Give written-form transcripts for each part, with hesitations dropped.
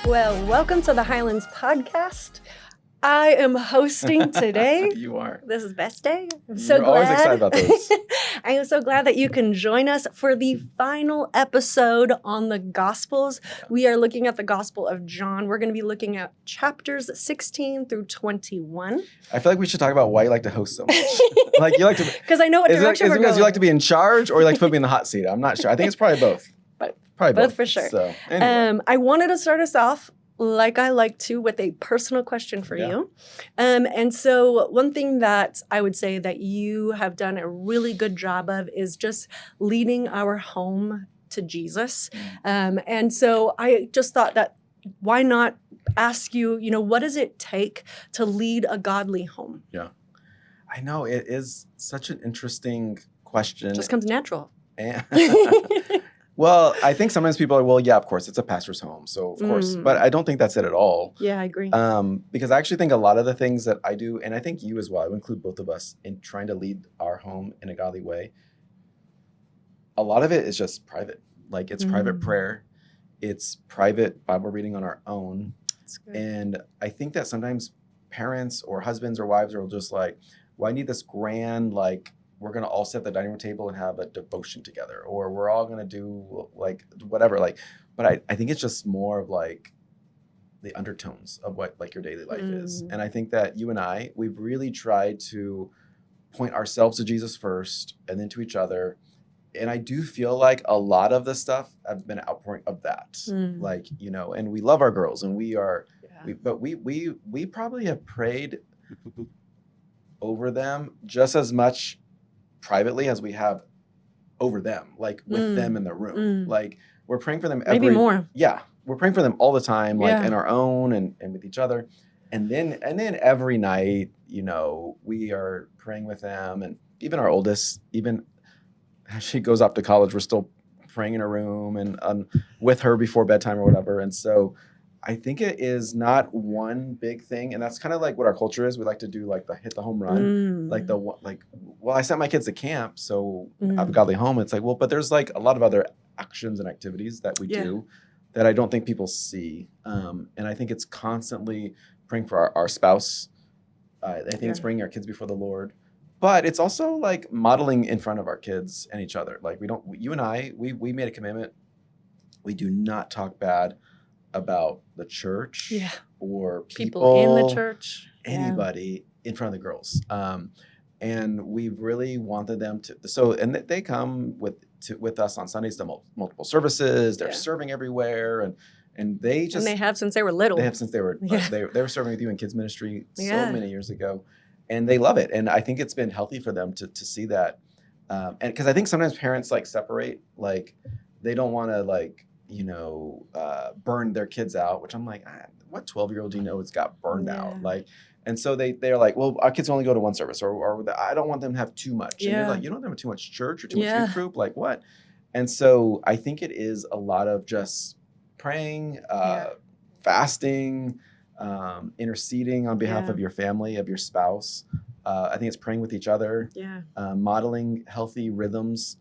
Well, welcome to the Highlands podcast. I am hosting today. You are. This is best day. I'm You're always excited about those. I am so glad that you can join us for the final episode on the Gospels. We are looking at the Gospel of John. We're going to be looking at chapters 16 through 21. I feel like we should talk about why you like to host so much. Like you like to, because I know what direction is we're it because going. you like to be in charge or you like to put me in the hot seat? I'm not sure. I think it's probably both. Probably both for sure. So, anyway. I wanted to start us off like I like to with a personal question for you. And so one thing that I would say that you have done a really good job of is just leading our home to Jesus. And so I just thought that why not ask you, what does it take to lead a godly home? Yeah. I know it is such an interesting question. It just comes natural. Well, I think sometimes people are, well, yeah, of course, it's a pastor's home. So, of course, but I don't think that's it at all. Yeah, I agree. Because I actually think a lot of the things that I do, and I think you as well, I would include both of us in trying to lead our home in a godly way. A lot of it is just private. Like it's private prayer. It's private Bible reading on our own. That's good. And I think that sometimes parents or husbands or wives are just like, well, I need this grand, like, we're going to all sit at the dining room table and have a devotion together, or we're all going to do like whatever. Like, but I think it's just more of like the undertones of what like your daily life is. And I think that you and we've really tried to point ourselves to Jesus first and then to each other. And I do feel like a lot of the stuff have been an outpouring of that. Like, and we love our girls and we are, but we probably have prayed over them just as much privately as we have over them, like with them in the room. Like we're praying for them maybe more. Yeah. We're praying for them all the time, like in our own and with each other. And then every night, we are praying with them. And even our oldest, even as she goes off to college, we're still praying in her room and with her before bedtime or whatever. And so I think it is not one big thing. And that's kind of like what our culture is. We like to do like the hit the home run, well, I sent my kids to camp, so I have a godly home. It's like, well, but there's like a lot of other actions and activities that we do that I don't think people see. And I think it's constantly praying for our spouse. I think it's bringing our kids before the Lord, but it's also like modeling in front of our kids and each other. Like you and we made a commitment. We do not talk bad about the church or people in the church, anybody in front of the girls. And we really wanted them to, and they come with us on Sundays to multiple services. They're serving everywhere. And they have since they were little. They have since they were, they were serving with you in kids ministry so many years ago, and they love it. And I think it's been healthy for them to see that. And because I think sometimes parents like separate, like they don't want to like, burn their kids out, which I'm like, what 12-year-old do you know has got burned out? Like, and so they're like, well, our kids only go to one service, or I don't want them to have too much. And you're like, you don't have too much church or too much youth group, like what? And so I think it is a lot of just praying, fasting, interceding on behalf of your family, of your spouse. I think it's praying with each other, modeling healthy rhythms.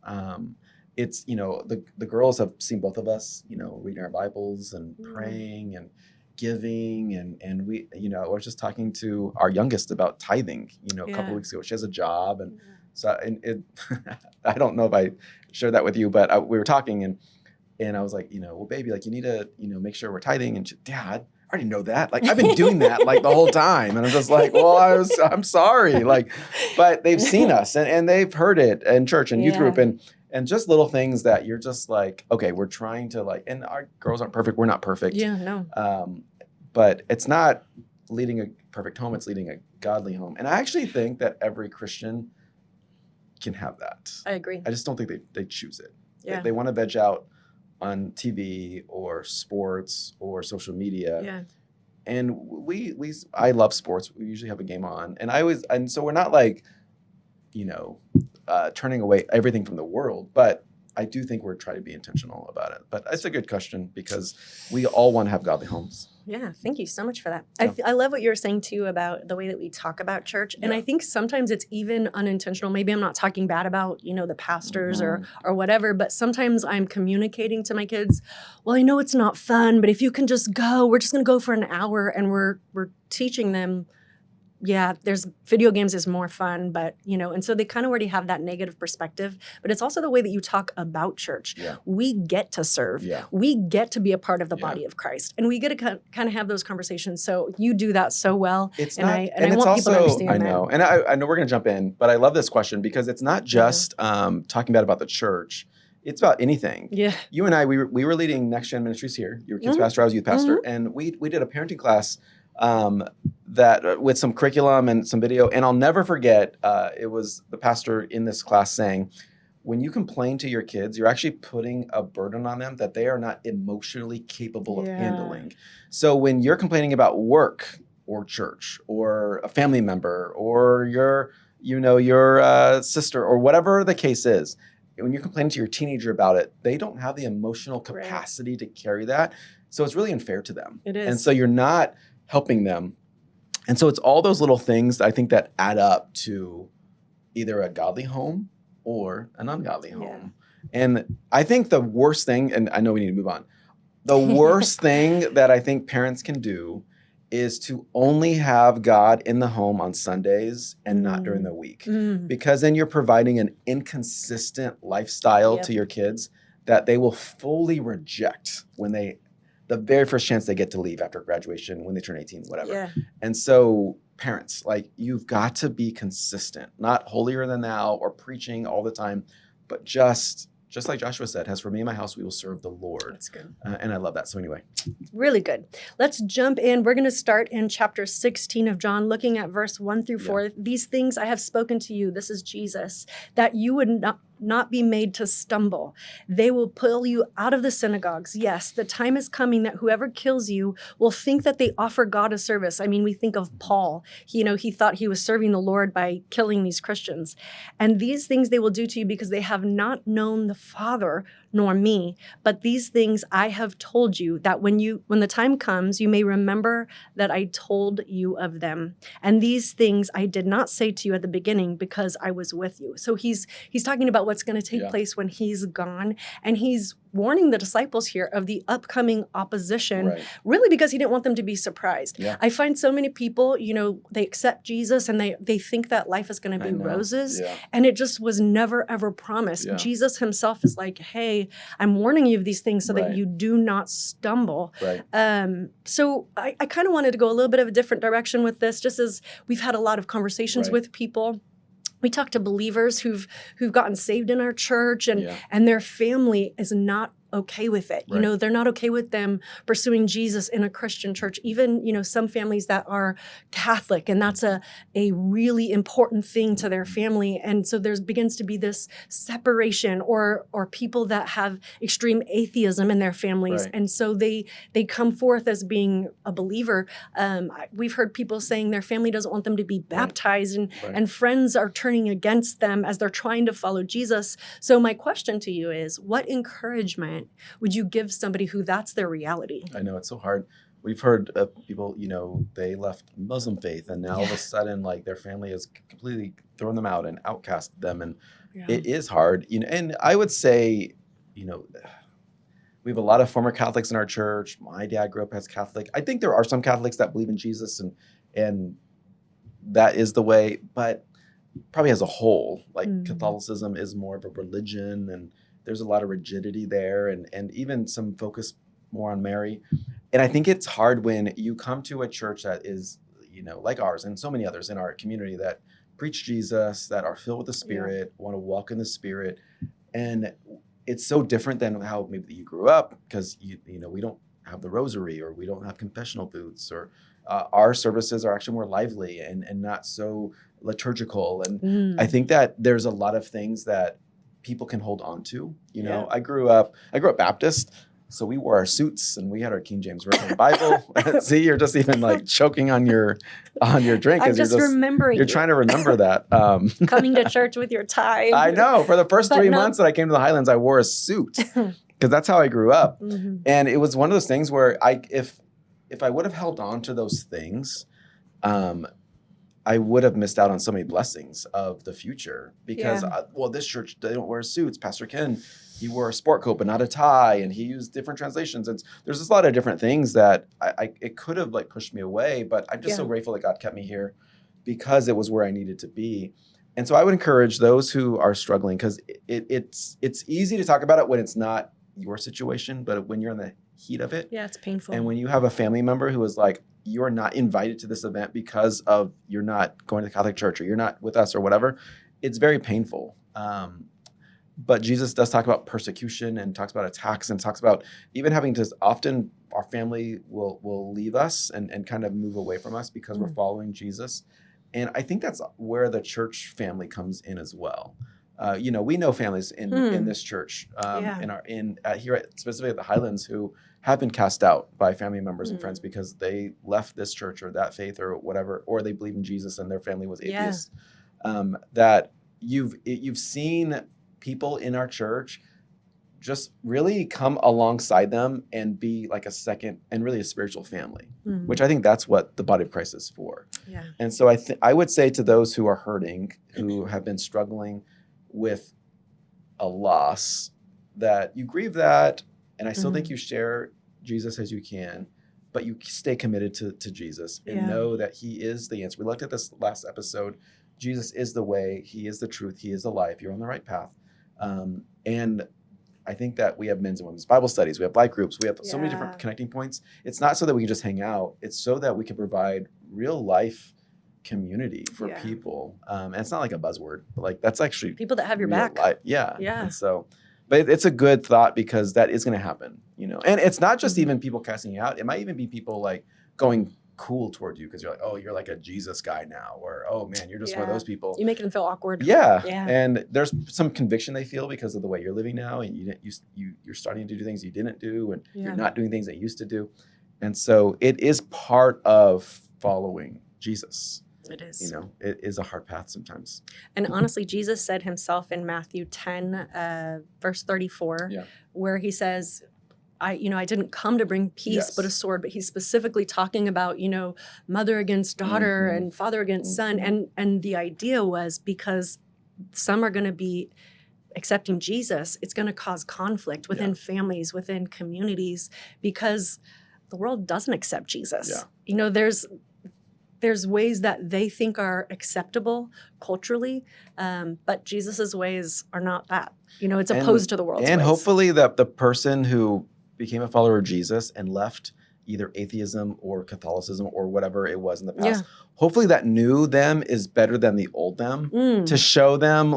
It's, the girls have seen both of us, reading our Bibles and praying and giving. And we, I was just talking to our youngest about tithing, a couple of weeks ago. She has a job. And so, I don't know if I shared that with you, but we were talking and I was like, well, baby, like you need to, make sure we're tithing. And she, Dad, I already know that. Like I've been doing that like the whole time. And I'm just like, well, I'm sorry. Like, but they've seen us and they've heard it in church and youth group and just little things that you're just like, okay, we're trying to like, and our girls aren't perfect. We're not perfect. Yeah, no. But it's not leading a perfect home. It's leading a godly home. And I actually think that every Christian can have that. I agree. I just don't think they choose it. Yeah. They want to veg out on TV or sports or social media. Yeah. And I love sports. We usually have a game on. And so we're not like, turning away everything from the world. But I do think we're trying to be intentional about it. But it's a good question because we all want to have godly homes. Yeah, thank you so much for that. Yeah. I love what you were saying too about the way that we talk about church. And Yeah. I think sometimes it's even unintentional. Maybe I'm not talking bad about, the pastors Mhm. or whatever, but sometimes I'm communicating to my kids, well, I know it's not fun, but if you can just go, we're just going to go for an hour, and we're teaching them, yeah, there's video games is more fun, but and so they kind of already have that negative perspective. But it's also the way that you talk about church. Yeah. We get to serve. Yeah. We get to be a part of the Yeah. body of Christ, and we get to kind of have those conversations. So you do that so well. It's and not, I and it's want also, people to understand I know, and I know we're going to jump in, but I love this question because it's not just talking about the church. It's about anything. Yeah. You and I, we were leading Next Gen Ministries here. You were kids Mhm. pastor, I was youth pastor, and we did a parenting class that with some curriculum and some video. And I'll never forget, it was the pastor in this class saying, when you complain to your kids, you're actually putting a burden on them that they are not emotionally capable of handling. So when you're complaining about work or church or a family member or your sister or whatever the case is, when you're complaining to your teenager about it, they don't have the emotional capacity to carry that. So it's really unfair to them. It is. And so you're not helping them. And so it's all those little things I think that add up to either a godly home or an ungodly home. And I think the worst thing, and I know we need to move on, the worst thing that I think parents can do is to only have God in the home on Sundays and not during the week. Because then you're providing an inconsistent lifestyle to your kids that they will fully reject when the very first chance they get to leave after graduation, when they turn 18, whatever. Yeah. And so parents, like, you've got to be consistent, not holier than thou or preaching all the time, but just like Joshua said, as for me and my house, we will serve the Lord. That's good. And I love that. So anyway. Really good. Let's jump in. We're going to start in chapter 16 of John, looking at verse 1 through 4. These things I have spoken to you, this is Jesus, that you would not be made to stumble. They will pull you out of the synagogues. Yes, the time is coming that whoever kills you will think that they offer God a service. I mean, we think of Paul. He thought he was serving the Lord by killing these Christians. And these things they will do to you because they have not known the Father nor me. But these things I have told you, that when the time comes, you may remember that I told you of them. And these things I did not say to you at the beginning because I was with you. So he's talking about what's going to take place when he's gone. And he's warning the disciples here of the upcoming opposition, really because he didn't want them to be surprised. Yeah. I find so many people, they accept Jesus and they think that life is going to be roses. Yeah. And it just was never, ever promised. Yeah. Jesus himself is like, hey, I'm warning you of these things so that you do not stumble. Right. So I kind of wanted to go a little bit of a different direction with this, just as we've had a lot of conversations with people. We talk to believers who've gotten saved in our church and their family is not okay with it. Right. They're not okay with them pursuing Jesus in a Christian church. Even, some families that are Catholic, and that's a really important thing to their family. And so there begins to be this separation or people that have extreme atheism in their families. Right. And so they come forth as being a believer. We've heard people saying their family doesn't want them to be baptized and friends are turning against them as they're trying to follow Jesus. So my question to you is, what encouragement would you give somebody who that's their reality? I know it's so hard. We've heard of people, they left Muslim faith and now all of a sudden, like, their family has completely thrown them out and outcast them. And it is hard, and I would say, we have a lot of former Catholics in our church. My dad grew up as Catholic. I think there are some Catholics that believe in Jesus and that is the way, but probably as a whole, like Catholicism is more of a religion and there's a lot of rigidity there and even some focus more on Mary. And I think it's hard when you come to a church that is, like ours and so many others in our community that preach Jesus, that are filled with the Spirit, want to walk in the Spirit. And it's so different than how maybe you grew up because, we don't have the rosary or we don't have confessional booths or our services are actually more lively and not so liturgical. And I think that there's a lot of things that people can hold on to. I grew up Baptist. So we wore our suits and we had our King James Version Bible. See, you're just even like choking on your drink I'm as just remembering you're trying to remember that. coming to church with your tie. I know. For the first But 3 no- months that I came to the Highlands, I wore a suit because that's how I grew up. Mhm. And it was one of those things where if I would have held on to those things, I would have missed out on so many blessings of the future because, this church, they don't wear suits. Pastor Ken, he wore a sport coat, but not a tie. And he used different translations. And there's just a lot of different things that it could have like pushed me away, but I'm just so grateful that God kept me here because it was where I needed to be. And so I would encourage those who are struggling, because it's easy to talk about it when it's not your situation, but when you're in the heat of it. Yeah, it's painful. And when you have a family member who is like, you're not invited to this event because of you're not going to the Catholic Church or you're not with us or whatever, it's very painful. But Jesus does talk about persecution and talks about attacks and talks about even having to, often our family will leave us and kind of move away from us because we're following Jesus. And I think that's where the church family comes in as well. We know families in this church, specifically at the Highlands, who have been cast out by family members and friends because they left this church or that faith or whatever, or they believe in Jesus and their family was atheist. That you've seen people in our church just really come alongside them and be like a second and really a spiritual family, which I think that's what the body of Christ is for. Yeah. And so I would say to those who are hurting, who have been struggling with a loss, that you grieve that, and I still think you share Jesus as you can, but you stay committed to Jesus and know that he is the answer. We looked at this last episode. Jesus is the way, he is the truth, he is the life. You're on the right path. And I think that we have men's and women's Bible studies, we have life groups, we have so many different connecting points. It's not so that we can just hang out. It's so that we can provide real life community for people. And it's not like a buzzword, but like that's actually people that have your back. Life. Yeah. And so, but it's a good thought because that is going to happen, and it's not just even people casting you out. It might even be people like going cool toward you because you're like, oh, you're like a Jesus guy now, or oh man, you're just one of those people. You make them feel awkward. Yeah. And there's some conviction they feel because of the way you're living now, and you're starting to do things you didn't do, and you're not doing things that you used to do. And so it is part of following Jesus. It is. It is a hard path sometimes. And honestly, Jesus said himself in Matthew 10, verse 34, where he says, I didn't come to bring peace, but a sword. But he's specifically talking about, mother against daughter and father against son. And the idea was because some are going to be accepting Jesus, it's going to cause conflict within families, within communities, because the world doesn't accept Jesus. Yeah. There's ways that they think are acceptable culturally, but Jesus's ways are not that. It's opposed to the world's ways. And hopefully the person who became a follower of Jesus and left either atheism or Catholicism or whatever it was in the past, hopefully that new them is better than the old them, to show them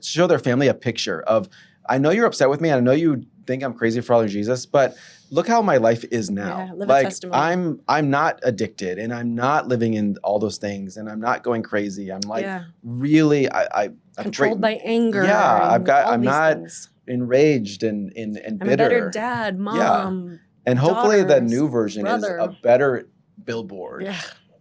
show their family a picture of, I know you're upset with me, and I know you think I'm crazy for following Jesus, but look how my life is now. Yeah, live a testimony. I'm not addicted, and I'm not living in all those things, and I'm not going crazy. I'm really I'm controlled by anger. Yeah, I'm not things. Enraged and bitter. I'm a better dad, mom. And hopefully the new daughters, version brother. is a better billboard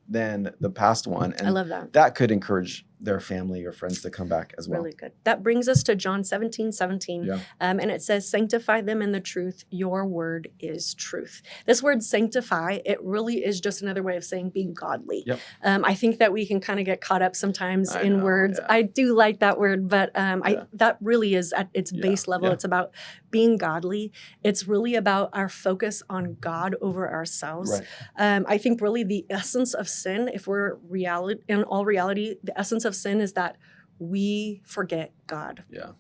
than the past one. And I love that. That could encourage their family or friends to come back as well. Really good. That brings us to John 17:17. Yeah. And it says, sanctify them in the truth. Your word is truth. This word sanctify, it really is just another way of saying being godly. Yep. I think that we can kind of get caught up sometimes I in know, words. yeah. I do like that word, but that really is at its base level. Yeah. It's about being godly. It's really about our focus on God over ourselves. Right. I think really the essence of sin, if we're in all reality, the essence of sin is that we forget God. Yeah.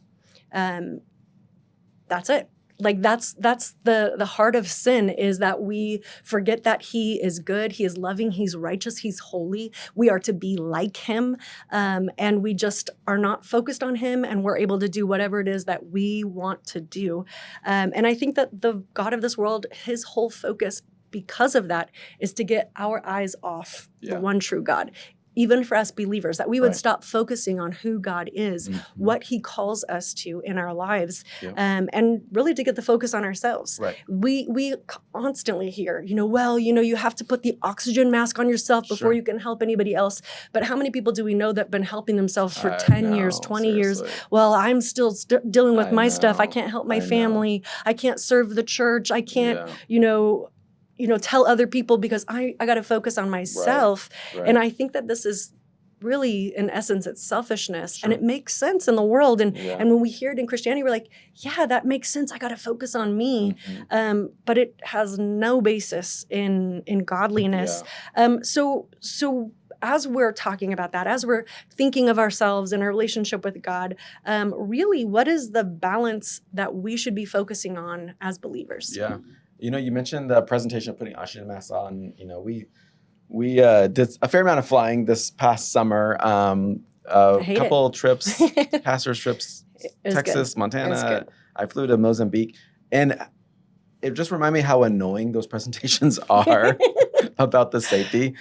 That's it. Like that's the heart of sin, is that we forget that he is good, he is loving, he's righteous, he's holy. We are to be like him. And we just are not focused on him, and we're able to do whatever it is that we want to do. And I think that the God of this world, his whole focus because of that is to get our eyes off the one true God. even for us believers, that we would Right. stop focusing on who God is, Mhm. what he calls us to in our lives, Yep. and really to get the focus on ourselves. Right. We constantly hear, well, you have to put the oxygen mask on yourself before Sure. you can help anybody else. But how many people do we know that have been helping themselves for I 10 years, know, 20 years? seriously. Well, I'm still dealing with I my stuff. I know, can't help my I know. family. I can't serve the church. I can't, Yeah. tell other people because I got to focus on myself. Right. And I think that this is really, in essence, it's selfishness. Sure. And it makes sense in the world. And Yeah. when we hear it in Christianity, we're like, yeah, that makes sense. I got to focus on me. Mhm. But it has no basis in godliness. Yeah. So as we're talking about that, as we're thinking of ourselves and our relationship with God, really, what is the balance that we should be focusing on as believers? Yeah. You mentioned the presentation of putting oxygen masks on. We did a fair amount of flying this past summer. A hate couple trips, pastors trips, It was Texas, good. It was Montana. good. I flew to Mozambique, and it just reminded me how annoying those presentations are about the safety.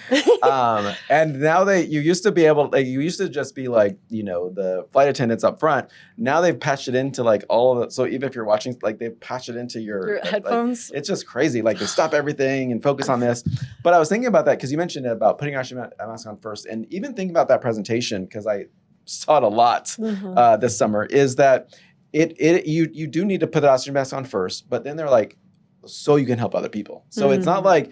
And now you used to be able, you used to just be like, the flight attendants up front. Now they've patched it into like all of it. So even if you're watching, like they've patched it into your headphones. It's just crazy. Like they stop everything and focus on this. But I was thinking about that because you mentioned about putting oxygen mask on first, and even thinking about that presentation because I saw it a lot this summer. Is that you do need to put the oxygen mask on first, but then they're like, so you can help other people. So it's not like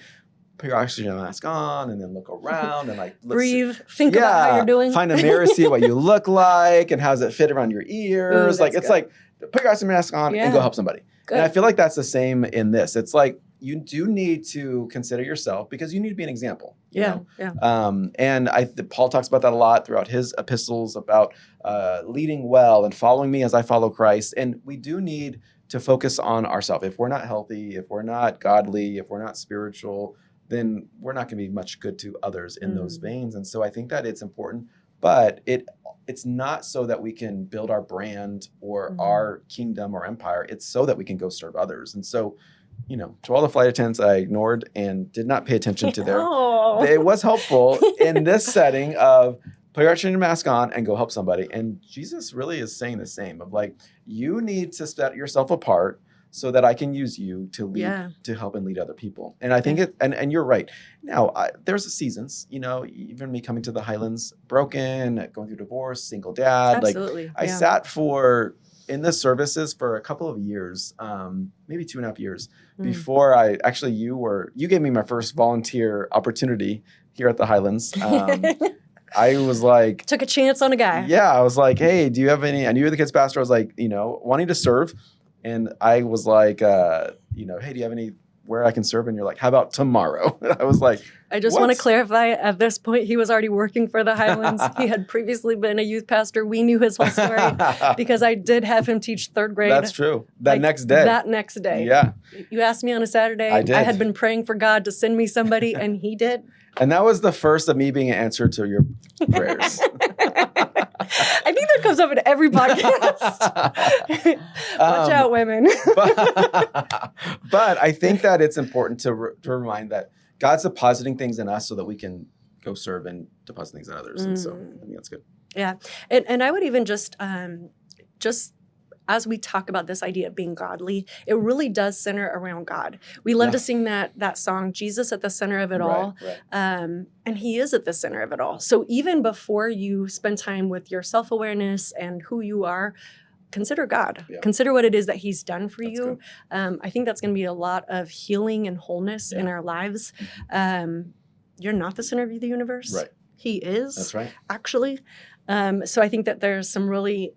put your oxygen mask on and then look around and like breathe, think about how you're doing. Find a mirror, see what you look like and how does it fit around your ears. Ooh, it's good. like put your oxygen mask on and go help somebody. Good. And I feel like that's the same in this. It's like you do need to consider yourself because you need to be an example. You know? And Paul talks about that a lot throughout his epistles about leading well and following me as I follow Christ. And we do need to focus on ourselves. If we're not healthy, if we're not godly, if we're not spiritual, then we're not going to be much good to others in those veins. And so I think that it's important, but it's not so that we can build our brand or our kingdom or empire. It's so that we can go serve others. And so, to all the flight attendants I ignored and did not pay attention to it was helpful in this setting of put your oxygen mask on and go help somebody. And Jesus really is saying the same of like, you need to set yourself apart so that I can use you to lead, to help and lead other people. And I think and you're right. Now, there's seasons, even me coming to the Highlands, broken, going through divorce, single dad. Absolutely. I sat in the services for a couple of years, maybe 2.5 years before you gave me my first volunteer opportunity here at the Highlands. I was like, took a chance on a guy. Yeah. I was like, hey, do you have any, I knew you were the kids pastor. I was like, wanting to serve. And I was like, hey, do you have where I can serve? And you're like, how about tomorrow? And I was like, I just want to clarify at this point, he was already working for the Highlands. He had previously been a youth pastor. We knew his whole story because I did have him teach third grade. That's true. That next day. Yeah. You asked me on a Saturday. I did. I had been praying for God to send me somebody and he did. And that was the first of me being an answer to your prayers. I think that comes up in every podcast. Watch out, women. but I think that it's important to remind that God's depositing things in us so that we can go serve and deposit things in others. And so I think that's good. Yeah. And I would even just as we talk about this idea of being godly, it really does center around God. We love to sing that song, Jesus at the center of it all. Right. And he is at the center of it all. So even before you spend time with your self-awareness and who you are, consider God. Yeah. Consider what it is that he's done for you. I think that's going to be a lot of healing and wholeness in our lives. You're not the center of the universe. Right. He is. That's right. Actually. So I think that there's some really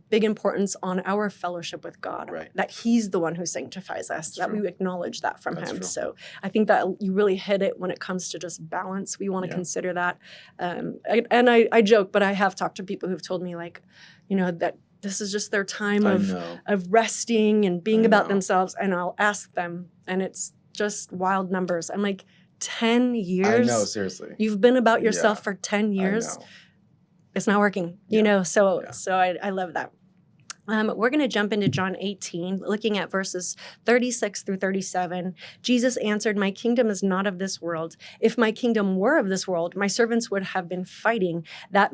big importance on our fellowship with God, that he's the one who sanctifies us, that we acknowledge that from him. True. So I think that you really hit it when it comes to just balance. We want to consider that. I joke, but I have talked to people who've told me that this is just their time of resting and being about themselves. And I'll ask them, and it's just wild numbers. I'm like, 10 years? I know, seriously. You've been about yourself for 10 years? I know. It's not working, so I love that. We're going to jump into John 18, looking at verses 36 through 37. Jesus answered, "My kingdom is not of this world. If my kingdom were of this world, my servants would have been fighting that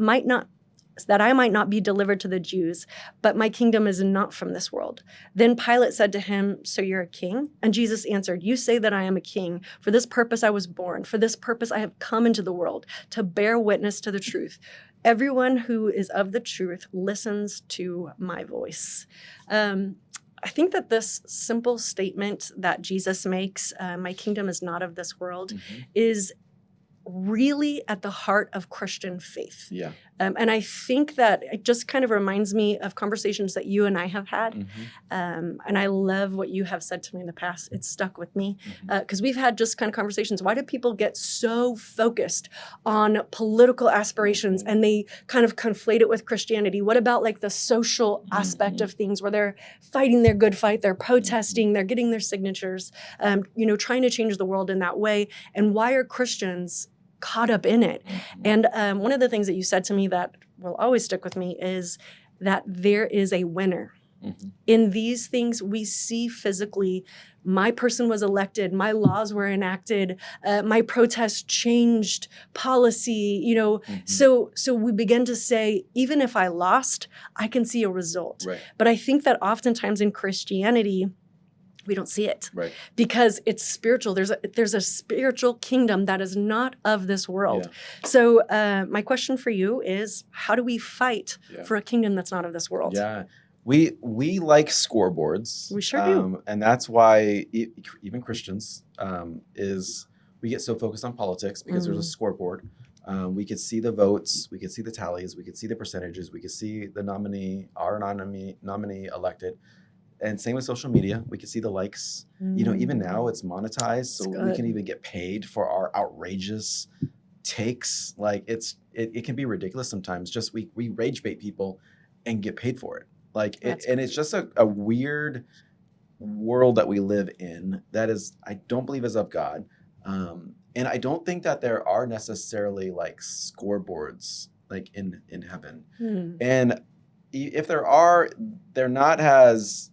I might not be delivered to the Jews, but my kingdom is not from this world." Then Pilate said to him, "So you're a king?" And Jesus answered, "You say that I am a king. For this purpose I was born. For this purpose I have come into the world, to bear witness to the truth. Everyone who is of the truth listens to my voice." I think that this simple statement that Jesus makes, "My kingdom is not of this world," is really at the heart of Christian faith. Yeah. And I think that it just kind of reminds me of conversations that you and I have had. And I love what you have said to me in the past. It's stuck with me because we've had just kind of conversations. Why do people get so focused on political aspirations and they kind of conflate it with Christianity? What about like the social aspect of things where they're fighting their good fight, they're protesting, they're getting their signatures, trying to change the world in that way? And why are Christians caught up in it? And one of the things that you said to me that will always stick with me is that there is a winner. In these things we see physically, my person was elected, my laws were enacted, my protest changed policy, so we begin to say, even if I lost, I can see a result. Right. But I think that oftentimes in Christianity, we don't see it, Right. because it's spiritual. There's a spiritual kingdom that is not of this world. Yeah. So my question for you is, how do we fight Yeah. for a kingdom that's not of this world? Yeah. We like scoreboards. We sure do. And that's why even Christians we get so focused on politics because there's a scoreboard. We could see the votes, we could see the tallies, we could see the percentages, we could see the our nominee elected. And same with social media. We can see the likes. Even now it's monetized, so we can even get paid for our outrageous takes. Like it can be ridiculous sometimes. Just we rage bait people and get paid for it. And it's just a weird world that we live in that I don't believe is of God. And I don't think that there are necessarily like scoreboards like in heaven. And if there are, they're not as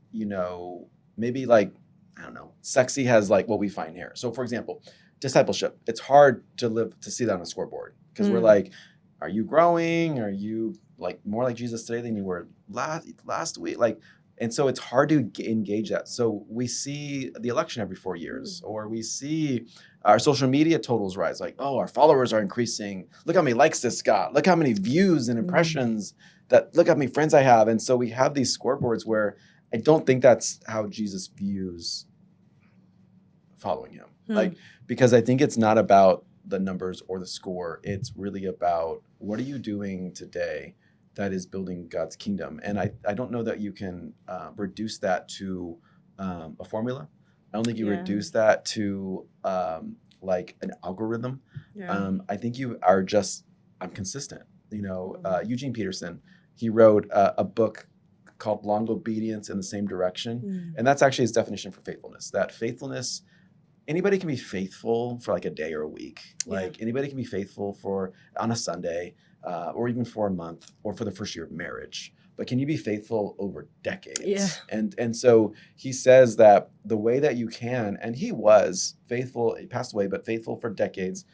maybe like, I don't know, sexy as like what we find here. So for example, discipleship, it's hard to see that on a scoreboard because we're like, are you growing? Are you like more like Jesus today than you were last week? And so it's hard to engage that. So we see the election every 4 years, or we see our social media totals rise. Like, oh, our followers are increasing. Look how many likes this got. Look how many views and impressions look how many friends I have. And so we have these scoreboards where I don't think that's how Jesus views following him. Because I think it's not about the numbers or the score. It's really about, what are you doing today that is building God's kingdom? And I don't know that you can reduce that to a formula. I don't think you reduce that to like an algorithm. I think you are just, I'm consistent. Eugene Peterson, he wrote a book called Long Obedience in the Same Direction. And that's actually his definition for faithfulness. That faithfulness, anybody can be faithful for like a day or a week. Like anybody can be faithful on a Sunday or even for a month or for the first year of marriage. But can you be faithful over decades? Yeah. And so he says that the way that you can, and he was faithful, he passed away, but faithful for decades,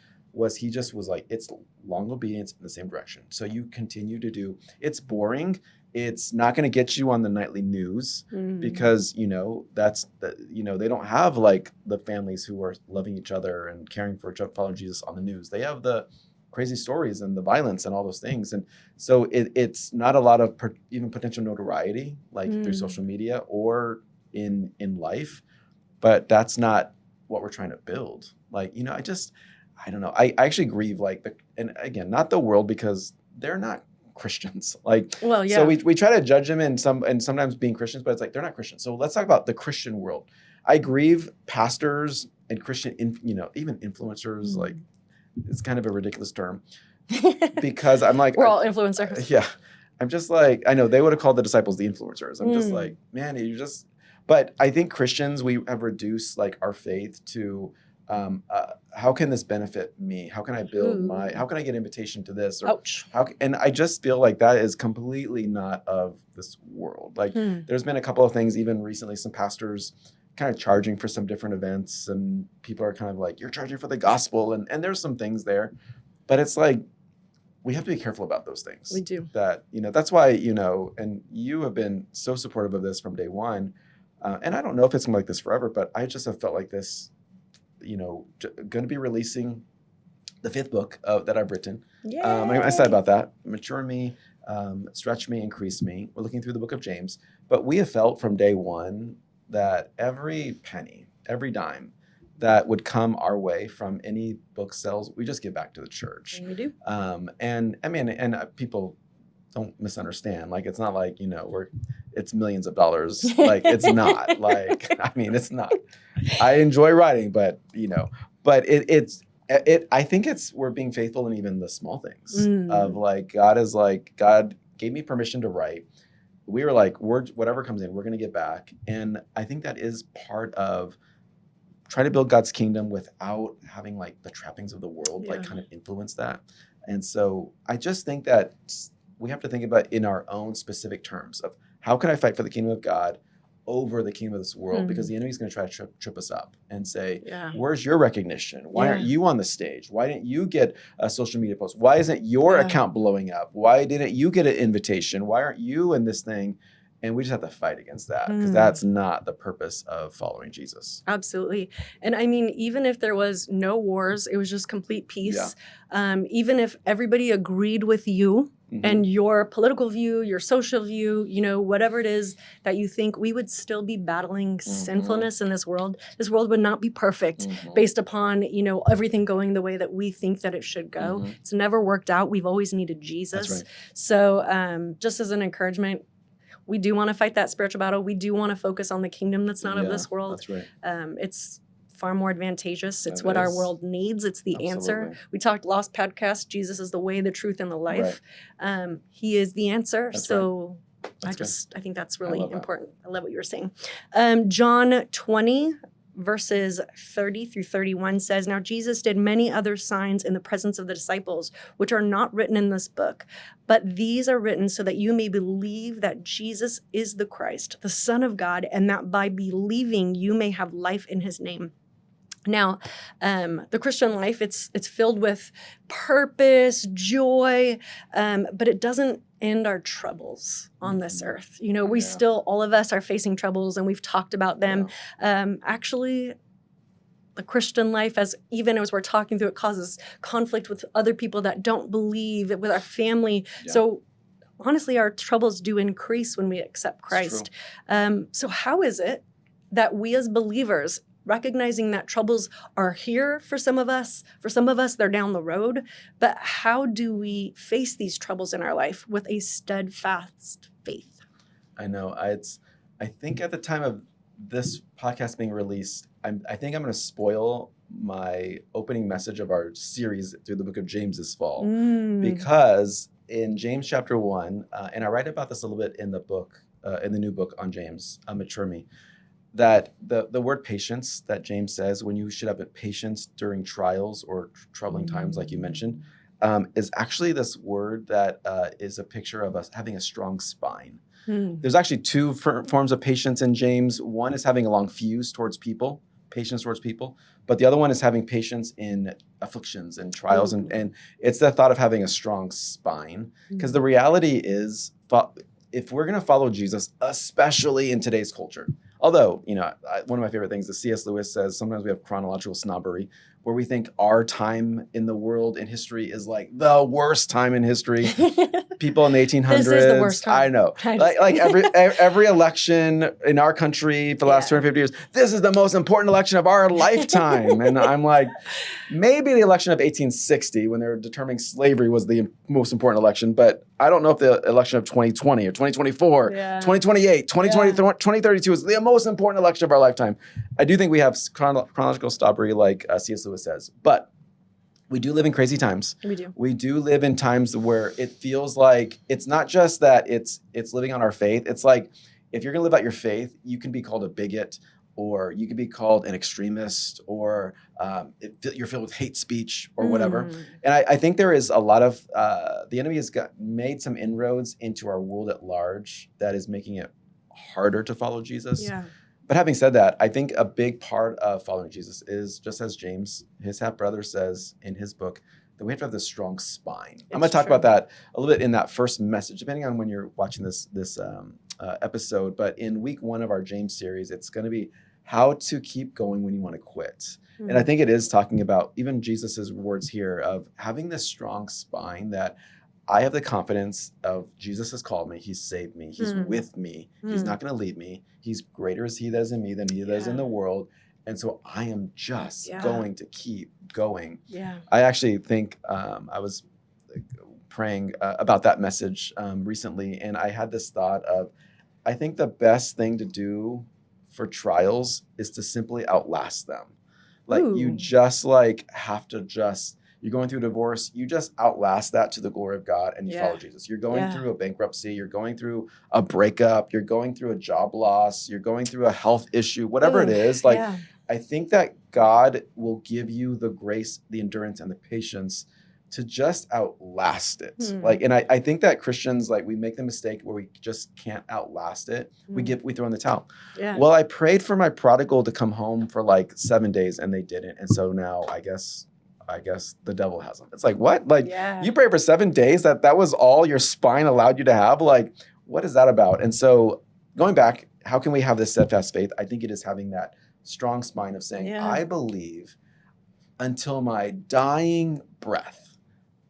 he just was like, it's long obedience in the same direction. So you continue to do, it's boring. It's not going to get you on the nightly news because, they don't have like the families who are loving each other and caring for each other, following Jesus on the news. They have the crazy stories and the violence and all those things. And so it's not a lot of even potential notoriety, like through social media or in life, but that's not what we're trying to build. Like, I don't know. I actually grieve and again, not the world, because they're not Christians. So we try to judge them and sometimes being Christians, but it's like, they're not Christians. So let's talk about the Christian world. I grieve pastors and Christian, even influencers. Like, it's kind of a ridiculous term because I'm like, we're all influencers. Yeah. I'm just like, I know they would have called the disciples the influencers. I'm just like, man, but I think Christians, we have reduced like our faith to how can this benefit me? How can I build Ooh. how can I get invitation to this? Or Ouch. and I just feel like that is completely not of this world. Like there's been a couple of things, even recently, some pastors kind of charging for some different events, and people are kind of like, you're charging for the gospel. And there's some things there, but it's like, we have to be careful about those things. We do. That, that's why, and you have been so supportive of this from day one. And I don't know if it's going to be like this forever, but I just have felt like this, going to be releasing the 5th book that I've written. I'm excited about that. Mature me, stretch me, increase me. We're looking through the book of James, but we have felt from day one that every penny, every dime that would come our way from any book sales, we just give back to the church. We do. And I mean, people don't misunderstand. Like, it's not like, it's millions of dollars. Like, it's not. Like, I mean, it's not. I enjoy writing, but, but I think we're being faithful in even the small things of like, God gave me permission to write. We were like, whatever comes in, we're going to get back. And I think that is part of trying to build God's kingdom without having like the trappings of the world, like kind of influence that. And so I just think that we have to think about in our own specific terms of how can I fight for the kingdom of God over the kingdom of this world, because the enemy's going to try to trip us up and say, where's your recognition? Why aren't you on the stage? Why didn't you get a social media post? Why isn't your account blowing up? Why didn't you get an invitation? Why aren't you in this thing? And we just have to fight against that, because that's not the purpose of following Jesus. Absolutely. And I mean, even if there was no wars, it was just complete peace. Even if everybody agreed with you and your political view, your social view, whatever it is that you think, we would still be battling sinfulness in this world. This world would not be perfect based upon, everything going the way that we think that it should go. It's never worked out. We've always needed Jesus. That's right. So just as an encouragement, we do want to fight that spiritual battle. We do want to focus on the kingdom that's not of this world. That's right. It's far more advantageous. It's what our world needs. It's the answer. We talked last podcast, Jesus is the way, the truth, and the life. He is the answer. That's so right. I think that's really important. I love what you were saying. John 20, verses 30 through 31 says, "Now Jesus did many other signs in the presence of the disciples, which are not written in this book. But these are written so that you may believe that Jesus is the Christ, the Son of God, and that by believing you may have life in his name." Now, the Christian life, it's filled with purpose, joy, but it doesn't end our troubles on this earth. We still, all of us are facing troubles, and we've talked about them. Actually, the Christian life, even as we're talking through, it causes conflict with other people that don't believe, with our family. So honestly, our troubles do increase when we accept Christ. So how is it that we as believers, recognizing that troubles are here for some of us, they're down the road, but how do we face these troubles in our life with a steadfast faith? I know. I think at the time of this podcast being released, I think I'm going to spoil my opening message of our series through the book of James this fall, because in James chapter 1, and I write about this a little bit in the book, in the new book on James, Mature Me, that the word patience that James says, when you should have patience during trials or troubling times, like you mentioned, is actually this word that is a picture of us having a strong spine. There's actually two forms of patience in James. One is having a long fuse towards people, patience towards people, but the other one is having patience in afflictions and trials. And it's the thought of having a strong spine, because the reality is, if we're going to follow Jesus, especially in today's culture, although, one of my favorite things is C.S. Lewis says, sometimes we have chronological snobbery, where we think our time in the world in history is like the worst time in history. People in the 1800s. This is the worst time. I know. Like every election in our country for the last 250 years, this is the most important election of our lifetime. And I'm like, maybe the election of 1860, when they were determining slavery, was the most important election. But I don't know if the election of 2020 or 2024, 2028, 2032 is the most important election of our lifetime. I do think we have chronological snobbery, like C.S. Lewis says. But we do live in crazy times. We do. We do live in times where it feels like it's not just that it's living on our faith. It's like, if you're going to live out your faith, you can be called a bigot or you could be called an extremist, or you're filled with hate speech or whatever. And I think there is a lot of, the enemy has made some inroads into our world at large that is making it harder to follow Jesus. Yeah. But having said that, I think a big part of following Jesus is, just as James, his half-brother, says in his book, that we have to have this strong spine. I'm going to talk about that a little bit in that first message, depending on when you're watching this episode. But in week 1 of our James series, it's going to be how to keep going when you want to quit. And I think it is talking about even Jesus's words here of having this strong spine, that I have the confidence of Jesus has called me. He's saved me. He's with me. He's not going to leave me. He's greater is he that is in me than he that is in the world. And so I am just going to keep going. Yeah. I actually think I was praying about that message recently, and I had this thought of, I think the best thing to do for trials is to simply outlast them. Like you just have to you're going through a divorce, you just outlast that to the glory of God, and you follow Jesus. You're going through a bankruptcy, you're going through a breakup, you're going through a job loss, you're going through a health issue, whatever it is. I think that God will give you the grace, the endurance, and the patience to just outlast it. And I think that Christians, we make the mistake where we just can't outlast it. We throw in the towel. Yeah. Well, I prayed for my prodigal to come home for 7 days, and they didn't. And so now I guess the devil has them. It's what? You prayed for 7 days, that was all your spine allowed you to have? What is that about? And so going back, how can we have this steadfast faith? I think it is having that strong spine of saying, I believe until my dying breath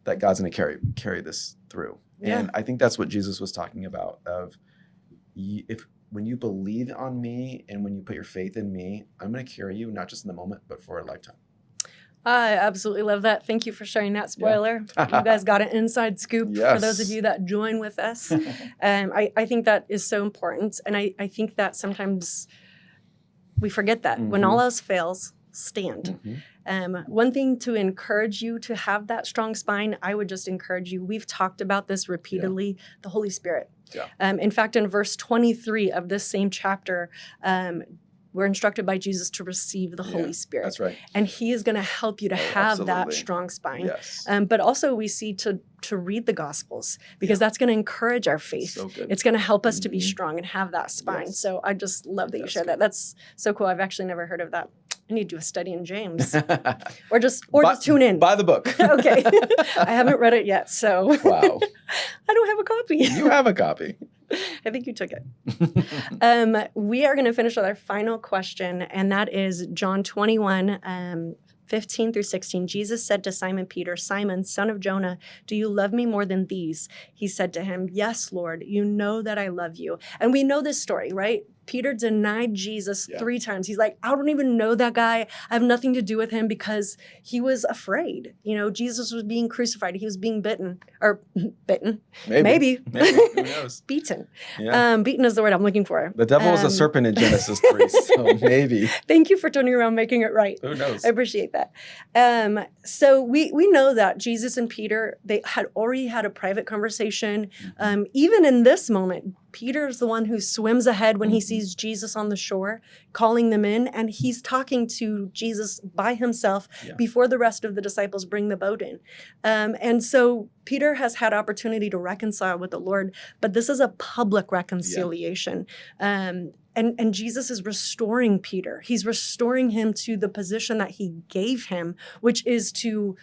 that God's going to carry this through. Yeah. And I think that's what Jesus was talking about, of when you believe on me and when you put your faith in me, I'm going to carry you, not just in the moment, but for a lifetime. I absolutely love that. Thank you for sharing that spoiler. Yeah. You guys got an inside scoop for those of you that join with us. I think that is so important. And I think that sometimes we forget that when all else fails, stand. One thing to encourage you to have that strong spine, I would just encourage you. We've talked about this repeatedly, the Holy Spirit. Yeah. In fact, in verse 23 of this same chapter, we're instructed by Jesus to receive the Holy Spirit. That's right. And he is going to help you to have that strong spine. Yes. But also we see to read the Gospels, because that's going to encourage our faith. So good. It's going to help us to be strong and have that spine. Yes. So I just love that you shared that. That's so cool. I've actually never heard of that. I need to do a study in James, or just tune in. Buy the book. Okay. I haven't read it yet, so. Wow. I don't have a copy. You have a copy. I think you took it. We are going to finish with our final question, and that is John 21, 15 through 16. Jesus said to Simon Peter, "Simon, son of Jonah, do you love me more than these?" He said to him, "Yes, Lord, you know that I love you." And we know this story, right? Peter denied Jesus 3 times. He's like, I don't even know that guy. I have nothing to do with him, because he was afraid. Jesus was being crucified. He was being bitten. Maybe. Who knows? Beaten. Yeah. Beaten is the word I'm looking for. The devil was a serpent in Genesis 3, so maybe. Thank you for turning around, making it right. Who knows? I appreciate that. So we know that Jesus and Peter, they had already had a private conversation. Even in this moment, Peter's the one who swims ahead when he sees Jesus on the shore, calling them in, and he's talking to Jesus by himself before the rest of the disciples bring the boat in. And so Peter has had opportunity to reconcile with the Lord, but this is a public reconciliation. And Jesus is restoring Peter. He's restoring him to the position that he gave him, which is to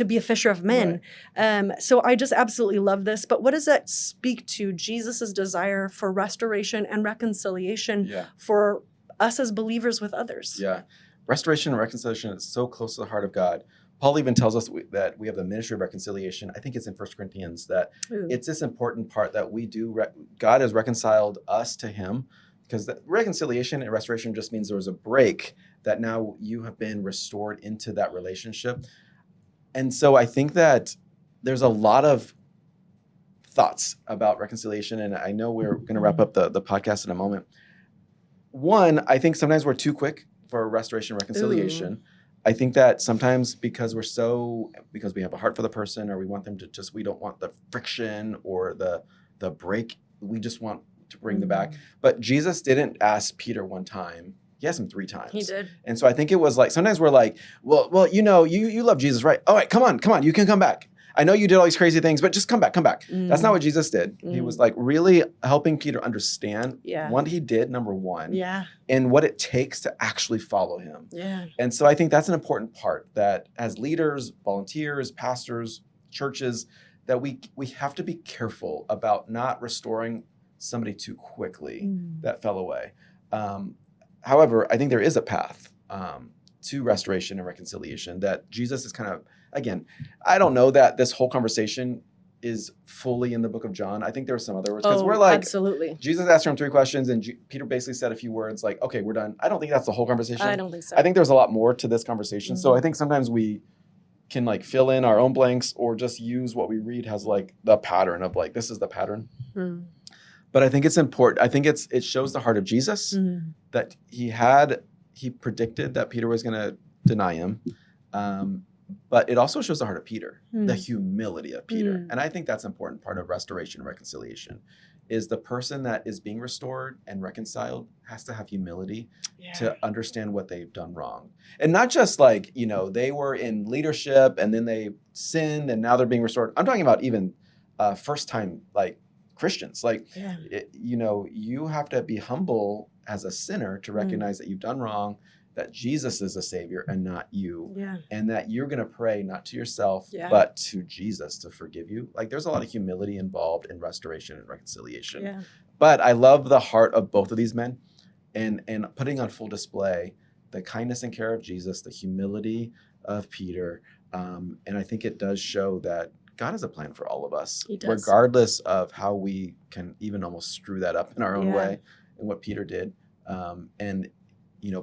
be a fisher of men. Right. So I just absolutely love this. But what does that speak to? Jesus's desire for restoration and reconciliation for us as believers with others. Yeah. Restoration and reconciliation is so close to the heart of God. Paul even tells us that we have the ministry of reconciliation. I think it's in 1 Corinthians that it's this important part that we do. God has reconciled us to him, because reconciliation and restoration just means there was a break, that now you have been restored into that relationship. And so I think that there's a lot of thoughts about reconciliation, and I know we're going to wrap up the podcast in a moment. One, I think sometimes we're too quick for restoration and reconciliation. I think that sometimes because we have a heart for the person, or we want them to we don't want the friction or the break. We just want to bring them back. But Jesus didn't ask Peter one time, He asked him 3 times. He did. And so I think it was like, sometimes we're like, well, you love Jesus, right? All right, come on, you can come back. I know you did all these crazy things, but just come back. That's not what Jesus did. He was like really helping Peter understand what he did, number one, and what it takes to actually follow him. Yeah. And so I think that's an important part, that as leaders, volunteers, pastors, churches, that we have to be careful about not restoring somebody too quickly that fell away. However, I think there is a path to restoration and reconciliation that Jesus is kind of, again, I don't know that this whole conversation is fully in the book of John. I think there were some other words, because we're like, absolutely. Jesus asked him 3 questions and Peter basically said a few words like, okay, we're done. I don't think that's the whole conversation. I don't think so. I think there's a lot more to this conversation. So I think sometimes we can like fill in our own blanks or just use what we read as like the pattern of like, this is the pattern. But I think it's important. I think it shows the heart of Jesus that he predicted that Peter was going to deny him. But it also shows the heart of Peter, the humility of Peter. And I think that's an important part of restoration and reconciliation, is the person that is being restored and reconciled has to have humility to understand what they've done wrong. And not just like, they were in leadership and then they sinned and now they're being restored. I'm talking about even first time like Christians. Like, you have to be humble as a sinner to recognize that you've done wrong, that Jesus is a savior and not you. And that you're going to pray not to yourself, but to Jesus to forgive you. Like, there's a lot of humility involved in restoration and reconciliation. But I love the heart of both of these men and putting on full display the kindness and care of Jesus, the humility of Peter. And I think it does show that God has a plan for all of us, regardless of how we can even almost screw that up in our own way, and what Peter did. And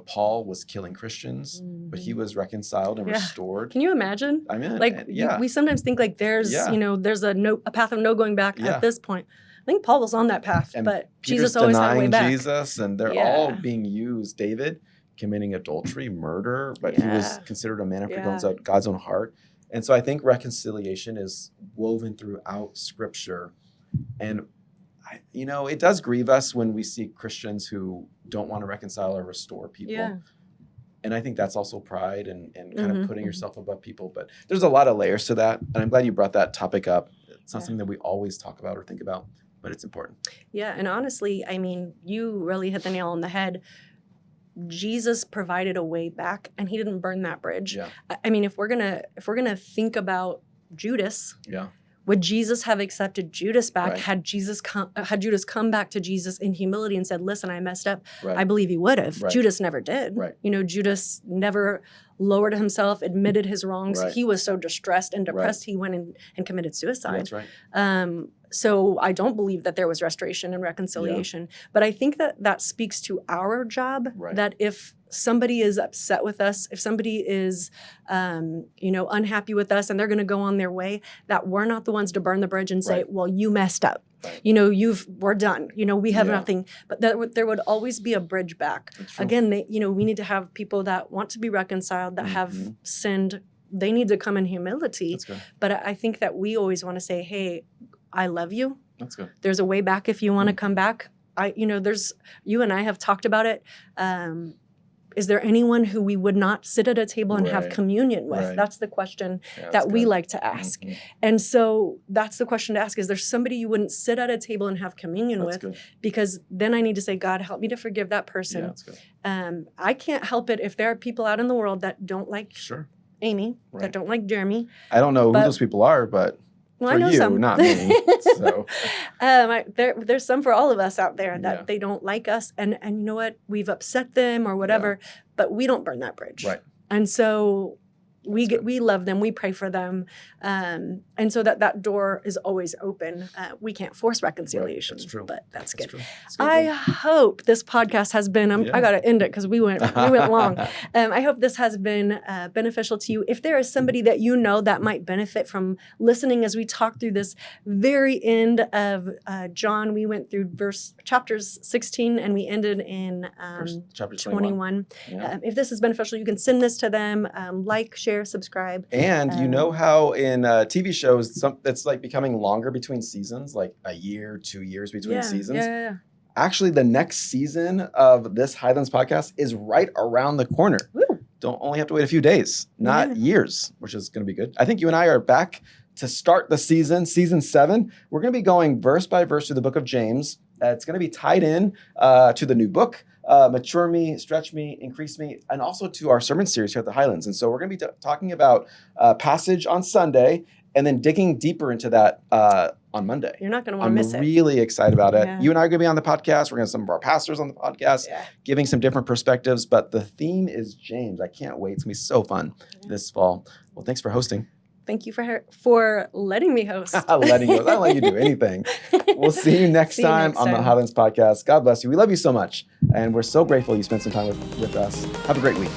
Paul was killing Christians, but he was reconciled and restored. Can you imagine? I mean, like we sometimes think like there's there's a path of no going back at this point. I think Paul was on that path, and but Peter's Jesus always had a way back. Jesus, and they're all being used. David committing adultery, murder, but he was considered a man after God's own heart. And so I think reconciliation is woven throughout Scripture, and it does grieve us when we see Christians who don't want to reconcile or restore people. And I think that's also pride and kind of putting yourself above people. But there's a lot of layers to that. And I'm glad you brought that topic up. It's not something that we always talk about or think about, but it's important. Yeah. And honestly, I mean, you really hit the nail on the head. Jesus provided a way back and he didn't burn that bridge. I mean, if we're gonna think about Judas, would Jesus have accepted Judas back had Judas come back to Jesus in humility and said, listen, I messed up? I believe he would have. Judas never did. Judas never lowered himself, admitted his wrongs. He was so distressed and depressed, he went and committed suicide. So I don't believe that there was restoration and reconciliation. But I think that speaks to our job, that if somebody is upset with us, if somebody is, unhappy with us and they're going to go on their way, that we're not the ones to burn the bridge and say, well, you messed up. We're done. We have nothing. But there would always be a bridge back. Again, we need to have people that want to be reconciled, that have sinned. They need to come in humility. But I think that we always want to say, hey, I love you. That's good. There's a way back if you want to come back. You and I have talked about it. Is there anyone who we would not sit at a table and have communion with? That's the question that we like to ask. And so that's the question to ask. Is there somebody you wouldn't sit at a table and have communion with? Because then I need to say, God, help me to forgive that person. I can't help it if there are people out in the world that don't like Amy, that don't like Jeremy. I don't know who those people are, but for I know you, some. not me. So. There's some for all of us out there that they don't like us. And you know what? We've upset them or whatever, but we don't burn that bridge. And so we love them. We pray for them. And so that door is always open. We can't force reconciliation. That's true. But that's good. That's I hope this podcast has been, I got to end it because we went long. I hope this has been beneficial to you. If there is somebody that that might benefit from listening as we talk through this very end of John, we went through chapters 16 and we ended in chapter 21. If this is beneficial, you can send this to them, like, share, subscribe. And you know how in TV shows, it's like becoming longer between seasons, like a year, 2 years between seasons? actually the next season of this Highlands podcast is right around the corner. Woo. Don't only have to wait a few days, not years, which is going to be good. I think you and I are back to start the season 7. We're going to be going verse by verse through the book of James. It's going to be tied in to the new book, Mature Me, Stretch Me, Increase Me, and also to our sermon series here at the Highlands. And so we're going to be talking about passage on Sunday and then digging deeper into that on Monday. You're not going to want to miss it. I'm really excited about it. Yeah. You and I are going to be on the podcast. We're going to have some of our pastors on the podcast, giving some different perspectives. But the theme is James. I can't wait. It's going to be so fun this fall. Well, thanks for hosting. Thank you for letting me host. Letting you. I don't let you do anything. We'll see you next time on the Highlands podcast. God bless you. We love you so much. And we're so grateful you spent some time with us. Have a great week.